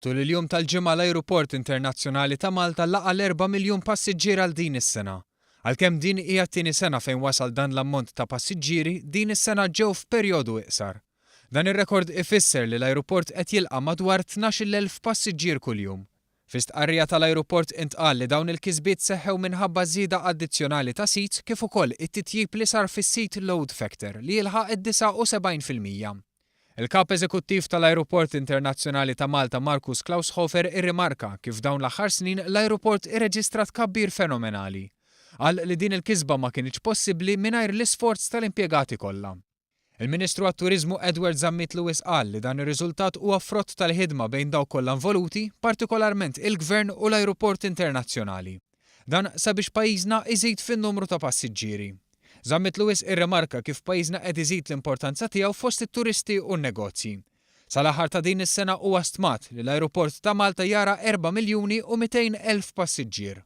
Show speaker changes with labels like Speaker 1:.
Speaker 1: Tul il-jum tal-ġimgħa l-Ajruport Internazzjonali ta' Malta laqa l-4 miljun passiġġier għal din is-sena. Għalkemm din hija t-tieni sena fejn wasal dan l-ammont ta' passiġġieri, din is-sena ġew f'perjodu iqsar. Dan ir-rekord ifisser li l-ajruport qed jilqa' madwar 12,000 passiġġier kuljum. Fi-stqarrija tal-ajruport intqal li dawn il-kisbiet seħħew minħabba żieda addizzjonali ta' sit kif ukoll it-titjib li sar fis-sit load factor li jilħaq id-79%. Il-kap eżekuttiv tal-Ajruport Internazzjonali ta' Malta Markus Klaushofer irrimarka kif dawn l-aħħar snin l-ajruport irreġistrat tkabbir fenomenali. Qal li din il-kisba ma kienx possibbli mingħajr l-isforz tal-impjegati kollha. Il-Ministru għat-Turiżmu Edward Zammit Lewis qal li dan ir-riżultat huwa frott tal-ħidma bejn dawk kollha involuti, partikolarment il-Gvern u l-Ajruport Internazzjonali. Dan sabiex pajjiżna iżid fin-numru ta' passiġġieri. Zammit Lewis irremarka kif pajjiżna qed iżid l-importanza tiegħu fost it-turisti u n-negozji. Sal-aħħar ta' din is-sena huwa stmat li l-Ajruport ta' Malta jara 4,200,000 passiġġier.